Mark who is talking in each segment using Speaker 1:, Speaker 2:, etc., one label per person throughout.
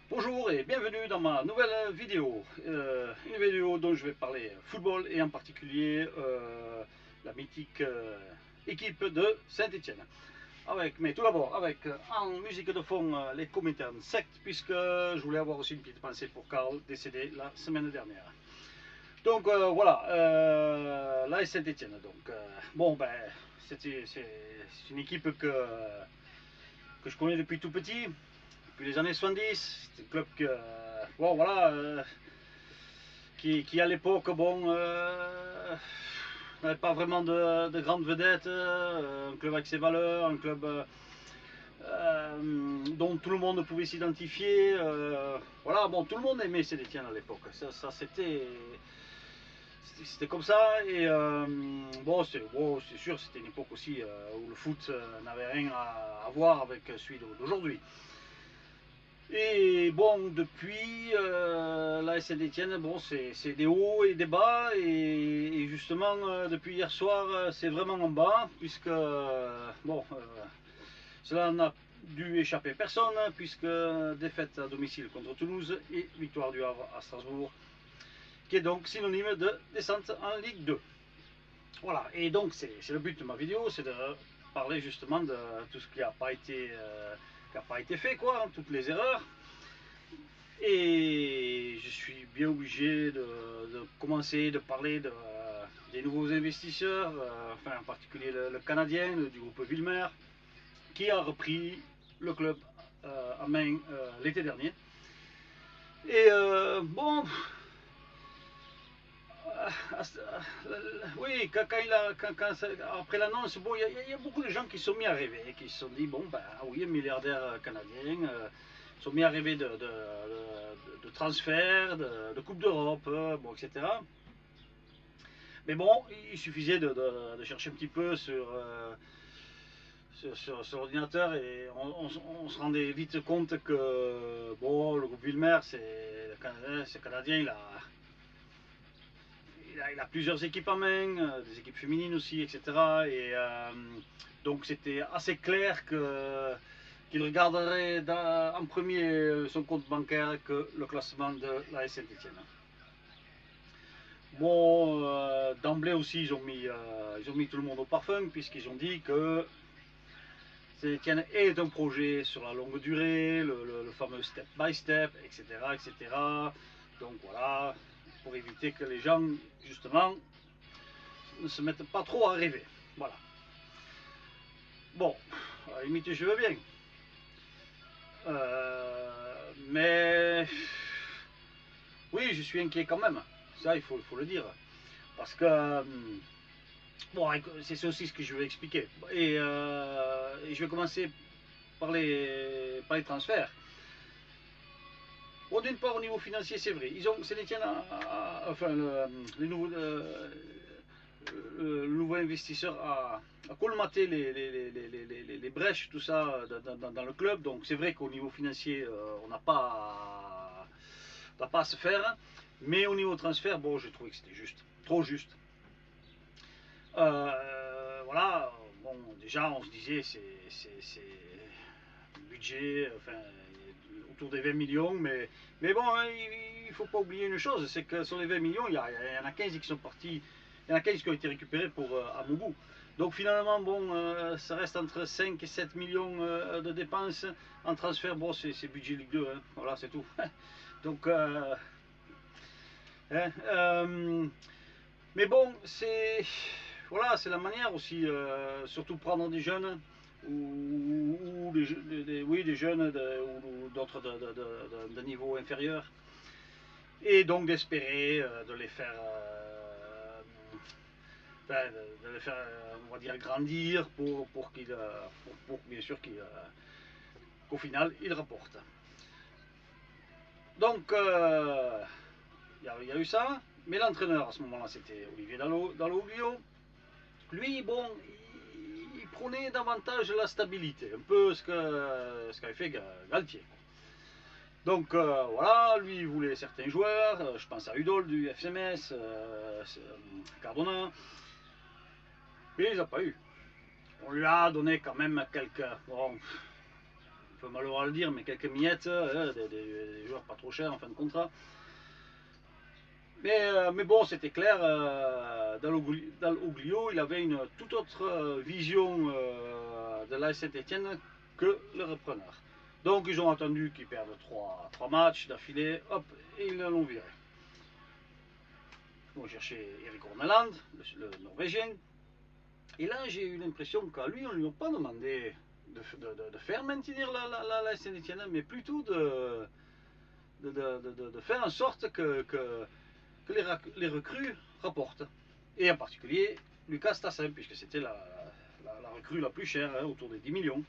Speaker 1: Bonjour et bienvenue dans ma nouvelle vidéo. Une vidéo dont je vais parler football et en particulier la mythique équipe de Saint-Étienne. Mais tout d'abord, avec en musique de fond les Comintern Sect, puisque je voulais avoir aussi une petite pensée pour Karl, décédé la semaine dernière. Donc voilà, là est Saint-Étienne. Donc bon, ben, c'est une équipe que je connais depuis tout petit, depuis les années 70. C'est un club que, bon, voilà, qui à l'époque, bon, n'avait pas vraiment de grandes vedettes, un club avec ses valeurs, un club dont tout le monde pouvait s'identifier. Voilà, bon, tout le monde aimait Saint-Étienne à l'époque. Ça c'était comme ça. Et bon, c'est sûr, c'était une époque aussi où le foot n'avait rien à voir avec celui d'aujourd'hui. Et bon, depuis la Saint-Étienne, bon, c'est des hauts et des bas. Et justement, depuis hier soir, c'est vraiment en bas, puisque bon, cela n'a dû échapper personne, puisque défaite à domicile contre Toulouse et victoire du Havre à Strasbourg, qui est donc synonyme de descente en Ligue 2. Voilà, et donc c'est le but de ma vidéo, c'est de parler justement de tout ce qui n'a pas été fait, quoi, hein, toutes les erreurs. Et je suis bien obligé de commencer de parler des nouveaux investisseurs, enfin en particulier le Canadien du groupe Villemer, qui a repris le club en main l'été dernier. Et bon, oui, après l'annonce, bon, il y a beaucoup de gens qui se sont mis à rêver, qui se sont dit, bon, ben oui, un milliardaire canadien, sont mis à rêver de transferts, de Coupe d'Europe, bon, etc. Mais bon, il suffisait de chercher un petit peu sur l'ordinateur et on se rendait vite compte que bon, le groupe Villemer, c'est canadien, il a plusieurs équipes en main, des équipes féminines aussi, etc. Et donc c'était assez clair qu'il regarderait en premier son compte bancaire que le classement de la Saint-Etienne. Bon, d'emblée aussi, ils ont mis tout le monde au parfum, puisqu'ils ont dit que Saint-Etienne est un projet sur la longue durée, le fameux step by step, etc., etc. Donc voilà, pour éviter que les gens, justement, ne se mettent pas trop à rêver. Voilà. Bon, à la limite, je veux bien. Mais oui, je suis inquiet quand même. Ça, il faut le dire. Parce que bon, c'est aussi ce que je veux expliquer. Et je vais commencer par les transferts. Bon, d'une part, au niveau financier, c'est vrai. Saint-Etienne enfin, le nouveau investisseur a colmaté les brèches, tout ça, dans le club. Donc, c'est vrai qu'au niveau financier, on n'a pas à se faire. Mais au niveau transfert, bon, j'ai trouvé que c'était juste, trop juste. Voilà, bon, déjà, on se disait, c'est un budget, enfin, autour des 20 millions, mais bon, hein, il ne faut pas oublier une chose, c'est que sur les 20 millions, il y en a 15 qui sont partis, il y en a 15 qui ont été récupérés pour Amoubou. Donc finalement, bon, ça reste entre 5 et 7 millions de dépenses en transfert. Bon, c'est budget Ligue 2, hein, voilà, c'est tout. Donc, hein, mais bon, voilà, c'est la manière aussi, surtout prendre des jeunes ou oui, des jeunes ou d'autres de niveau inférieur et donc d'espérer de les faire, de les faire, on va dire, grandir pour qu'ils, pour bien sûr qu'au final ils rapportent. Donc, il y a eu ça, mais l'entraîneur à ce moment-là c'était Olivier Dalloglio. Lui, bon, il prônait davantage la stabilité, un peu ce qu'avait fait Galtier. Donc voilà, lui il voulait certains joueurs, je pense à Udol du FCMS, Cardona, mais il les a pas eu. On lui a donné quand même quelques, bon, peu malheureux à le dire, mais quelques miettes, des joueurs pas trop chers en fin de contrat. Mais bon, c'était clair, Dalloglio, il avait une toute autre vision de l'AS Saint-Etienne que le repreneur. Donc ils ont attendu qu'ils perdent 3 matchs d'affilée, hop, et ils l'ont viré. Ils vont chercher Erik Orneland, le Norvégien. Et là, j'ai eu l'impression qu'à lui, on ne lui a pas demandé de faire maintenir la Saint-Etienne, mais plutôt de faire en sorte que les recrues rapportent. Et en particulier, Lucas Tassin, puisque c'était la recrue la plus chère, hein, autour des 10 millions.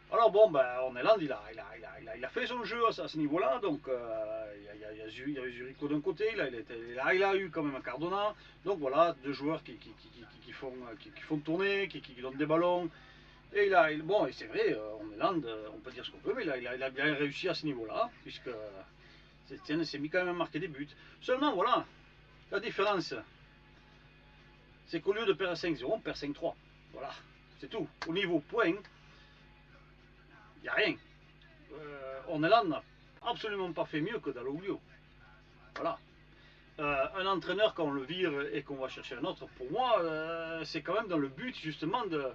Speaker 1: Alors bon, ben, Orneland, il a fait son jeu à ce niveau-là, donc il y a eu Zurico d'un côté, il a eu quand même un Cardona, donc voilà, deux joueurs qui font tourner, qui donnent des ballons, et bon, et c'est vrai, Orneland, on peut dire ce qu'on peut, mais il a bien réussi à ce niveau-là, puisque Etienne s'est mis quand même à marquer des buts. Seulement, voilà, la différence, c'est qu'au lieu de perdre 5-0, on perd 5-3, voilà, c'est tout. Au niveau point, il n'y a rien. Orneland n'a absolument pas fait mieux que Dalloglio. Voilà. Un entraîneur, quand on le vire et qu'on va chercher un autre, pour moi, c'est quand même dans le but justement de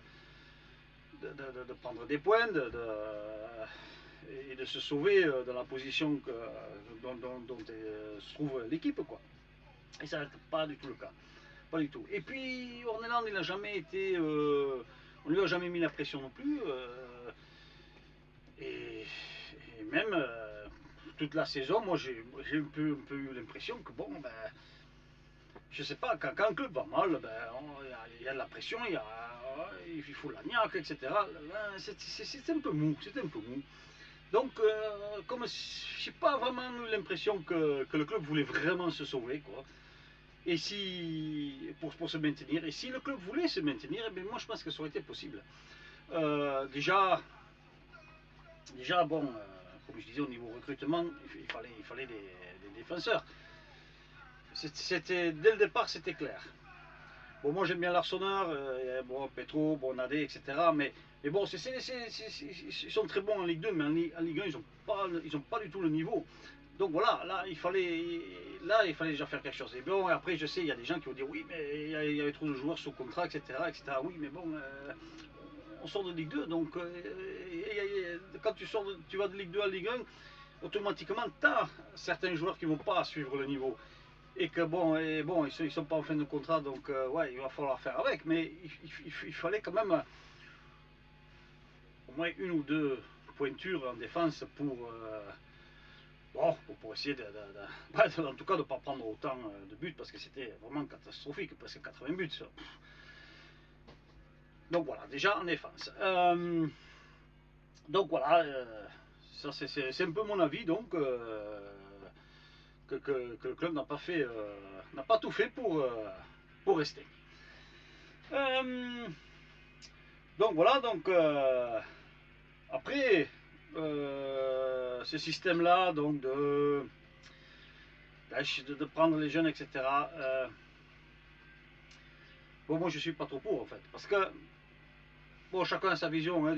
Speaker 1: prendre des points et de se sauver dans la position dont se trouve l'équipe, quoi. Et ça n'est pas du tout le cas. Pas du tout. Et puis, Orneland, il n'a jamais été. On ne lui a jamais mis la pression non plus. Et même toute la saison, moi j'ai un peu eu l'impression que bon, ben, je sais pas, quand le club va mal, ben, il y a de la pression, il faut la niaque, etc. C'est un peu mou, c'est un peu mou. Donc, comme j'ai pas vraiment eu l'impression que le club voulait vraiment se sauver, quoi. Et si, pour se maintenir, et si le club voulait se maintenir, eh bien, moi je pense que ça aurait été possible. Déjà, bon, comme je disais, au niveau recrutement, il fallait des défenseurs. Dès le départ, c'était clair. Bon, moi j'aime bien l'Arseneur, bon, Petro, bon, Nadé, etc. Mais bon, ils sont très bons en Ligue 2, mais en Ligue 1, ils ont pas du tout le niveau. Donc voilà, là il fallait déjà faire quelque chose. Et bon, après, je sais, il y a des gens qui vont dire oui, mais il y avait trop de joueurs sous contrat, etc. Oui, mais bon, on sort de Ligue 2, donc quand tu vas de Ligue 2 à Ligue 1, automatiquement, tu as certains joueurs qui ne vont pas suivre le niveau. Et que bon, ils sont pas en fin de contrat, donc ouais, il va falloir faire avec. Mais il fallait quand même au moins une ou deux pointures en défense pour essayer en tout cas de ne pas prendre autant de buts, parce que c'était vraiment catastrophique, presque 80 buts. Ça. Donc voilà, déjà en défense. Donc voilà, ça c'est un peu mon avis, donc que le club n'a pas tout fait pour rester. Donc voilà, donc après ce système-là, donc de prendre les jeunes, etc. Bon, moi je suis pas trop pour en fait, parce que bon, chacun a sa vision hein,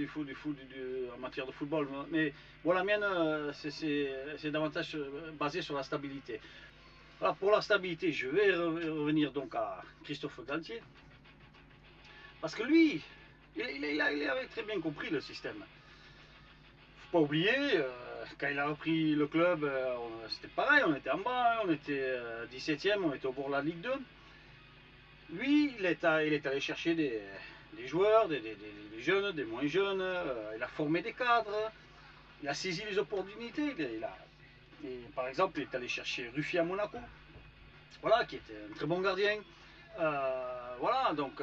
Speaker 1: en matière de football, mais bon, la mienne, c'est davantage basé sur la stabilité. Voilà, pour la stabilité, je vais revenir donc à Christophe Galtier, parce que lui, il avait très bien compris le système. Faut pas oublier, quand il a repris le club, c'était pareil, on était en bas, on était 17e, on était au bord de la Ligue 2. Lui, il est allé chercher des joueurs, des jeunes, des moins jeunes, il a formé des cadres, il a saisi les opportunités. Par exemple, il est allé chercher Ruffi à Monaco, voilà, qui était un très bon gardien. Voilà, donc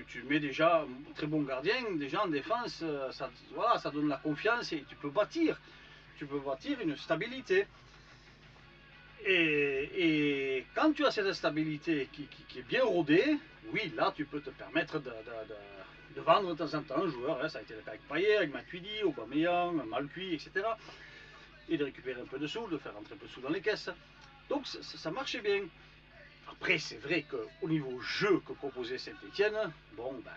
Speaker 1: tu mets déjà un très bon gardien, déjà en défense, ça donne la confiance et tu peux bâtir une stabilité. Et quand tu as cette stabilité qui est bien rodée, oui, là tu peux te permettre de vendre de temps en temps un joueur, hein, ça a été le cas avec Payet, avec Matuidi, Aubameyang, Malcuit, etc. Et de récupérer un peu de sous, de faire rentrer un peu de sous dans les caisses. Donc ça marchait bien. Après, c'est vrai qu'au niveau jeu que proposait Saint-Etienne, bon, ben,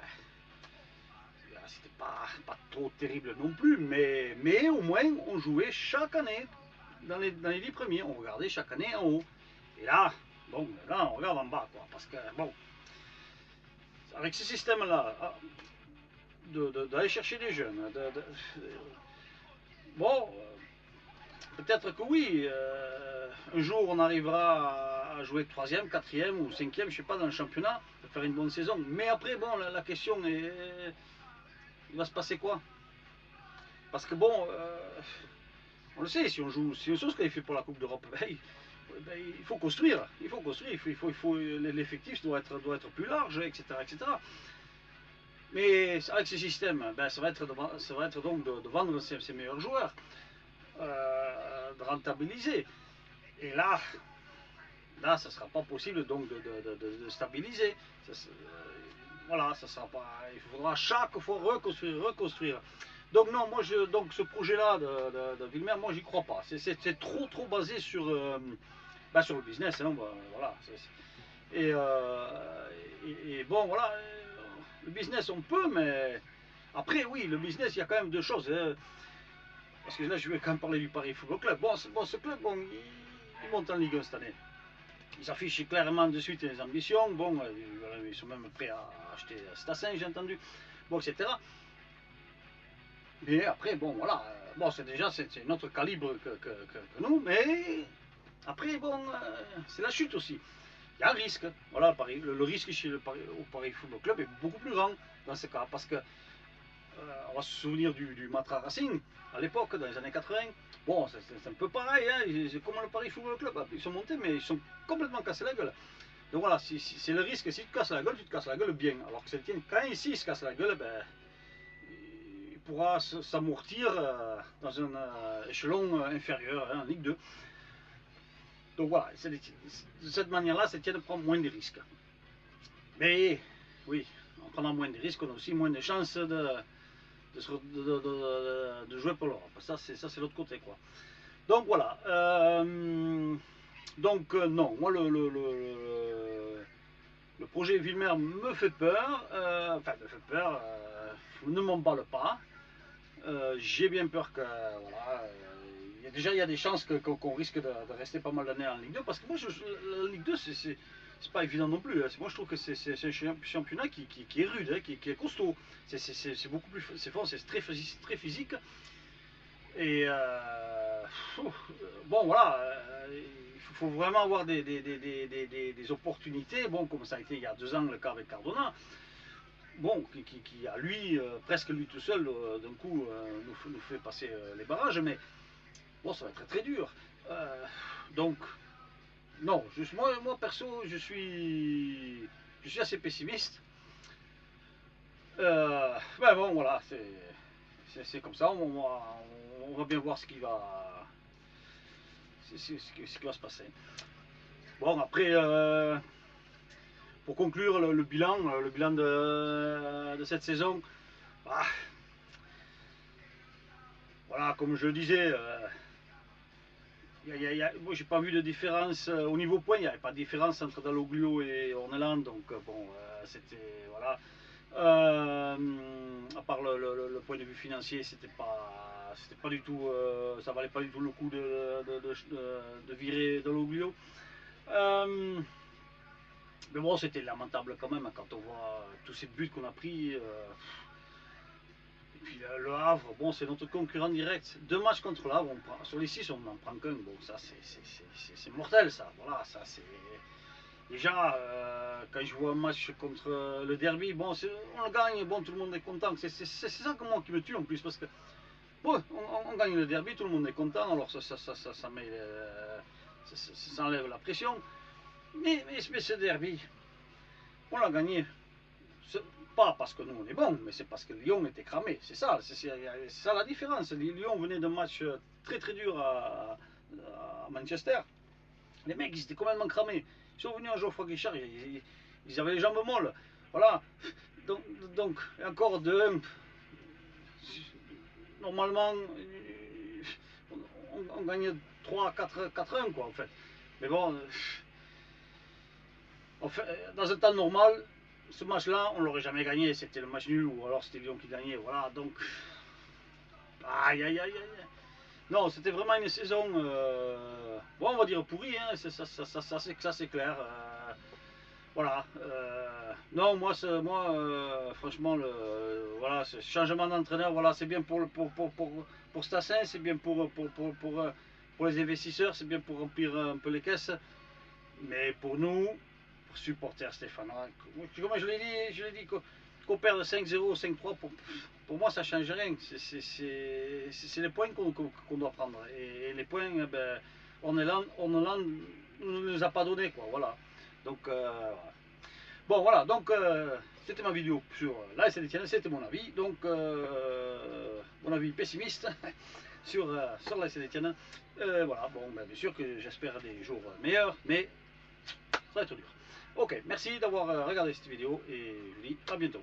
Speaker 1: c'était pas trop terrible non plus, mais au moins on jouait chaque année dans les 10 premiers, on regardait chaque année en haut. Et là, bon, là on regarde en bas, quoi, parce que bon, avec ce système-là, d'aller chercher des jeunes, bon, peut-être que oui, un jour on arrivera à jouer 3e, 4e ou 5e, je sais pas, dans le championnat, de faire une bonne saison. Mais après, bon, la question est, il va se passer quoi? Parce que bon, on le sait, si on joue, si on sait ce qu'il fait pour la Coupe d'Europe, il faut construire, l'effectif doit être plus large, etc., etc. Mais avec ce système, ça va être donc de vendre ses meilleurs joueurs, de rentabiliser. Et là, ça ne sera pas possible donc de stabiliser. Voilà, ça sera pas. Il faudra chaque fois reconstruire. Donc non, donc ce projet-là de Villemaire, moi j'y crois pas. C'est trop basé sur sur le business, hein, voilà. Et bon, voilà, le business on peut, mais après oui, le business, il y a quand même deux choses. Hein. Parce que là, je vais quand même parler du Paris Football Club. Bon, ce club, bon, il monte en Ligue 1 cette année. Ils affichent clairement de suite les ambitions. Bon, ils sont même prêts à acheter Stassin, j'ai entendu. Bon, etc. Mais après, bon, voilà. Bon, c'est notre calibre que nous. Mais après, bon, c'est la chute aussi. Il y a un risque. Voilà, le risque au Paris Football Club est beaucoup plus grand dans ce cas. Parce que on va se souvenir du Matra Racing à l'époque, dans les années 80. Bon, c'est un peu pareil, hein, c'est comme le Paris Football Club. Ils sont montés, mais ils sont complètement cassés la gueule. Donc voilà, c'est le risque. Si tu te casses la gueule, tu te casses la gueule bien. Alors que Saint-Étienne, quand ici il se casse la gueule, il pourra s'amortir dans un échelon inférieur, hein, en Ligue 2. Donc voilà, de cette manière-là, Saint-Étienne prend moins de risques. Mais oui, en prenant moins de risques, on a aussi moins de chances de jouer pour l'Europe. Ça, c'est l'autre côté, quoi. Donc voilà. Non, moi le projet Villemaire me fait peur. Enfin, me fait peur. Ne m'emballe pas. J'ai bien peur que voilà. Il y a des chances qu'on risque de rester pas mal d'années en Ligue 2 parce que moi, la Ligue 2, c'est pas évident non plus. Moi, je trouve que c'est un championnat qui est rude, hein, qui est costaud. C'est beaucoup plus fort, c'est très physique. Et bon, voilà, il faut vraiment avoir des opportunités. Bon, comme ça a été il y a 2 ans le cas avec Cardona. Bon, qui a lui, presque lui tout seul, d'un coup, nous fait passer les barrages. Mais bon, ça va être très dur. Donc, non, moi perso, je suis assez pessimiste. Ben bon, voilà, c'est comme ça. On va bien voir ce qui va se passer. Bon, après, pour conclure le bilan de cette saison, voilà, comme je le disais. Moi, j'ai pas vu de différence au niveau point. Il n'y avait pas de différence entre Dalloglio et Orneland, donc bon, c'était voilà. À part le point de vue financier, c'était pas du tout, ça valait pas du tout le coup de virer Dalloglio. Mais bon, c'était lamentable quand même quand on voit tous ces buts qu'on a pris. Et puis le Havre, bon, c'est notre concurrent direct. 2 matchs contre le Havre, sur les 6, on n'en prend qu'un. Bon, ça, c'est mortel, ça. Voilà, ça, c'est. Déjà, quand je vois un match contre le Derby, bon, on le gagne, bon, tout le monde est content. C'est ça qui me tue en plus, parce que, bon, on gagne le Derby, tout le monde est content, alors ça enlève la pression. Mais ce Derby, on l'a gagné. Pas parce que nous on est bon, mais c'est parce que Lyon était cramé. C'est ça la différence. Lyon venait d'un match très dur à Manchester. Les mecs, ils étaient complètement cramés. Ils sont venus à Geoffroy Guichard, ils avaient les jambes molles. Voilà. Donc encore normalement, on gagnait 3-4-1 quoi en fait. Mais bon, dans un temps normal, ce match-là, on l'aurait jamais gagné. C'était le match nul ou alors c'était Lyon qui gagnait. Voilà, donc. Aïe, aïe, aïe, aïe. Non, c'était vraiment une saison, bon, on va dire pourrie, hein, ça c'est clair. Voilà. Non, franchement, voilà, ce changement d'entraîneur, voilà, c'est bien pour Stassin, c'est bien pour les investisseurs, c'est bien pour remplir un peu les caisses. Mais pour nous, pour supporters stéphanois, comme je l'ai dit, qu'on perde 5-0, 5-3, pour moi ça ne change rien. C'est les points qu'on doit prendre. Et les points, ben, on ne les a pas donnés, quoi. Voilà. Donc, voilà. Bon, voilà. Donc, c'était ma vidéo sur la Saint-Étienne, c'était mon avis. Donc, mon avis pessimiste sur la Saint-Étienne. Voilà. Bon, ben, bien sûr que j'espère des jours meilleurs, mais ça va être dur. Ok, merci d'avoir regardé cette vidéo et je vous dis à bientôt.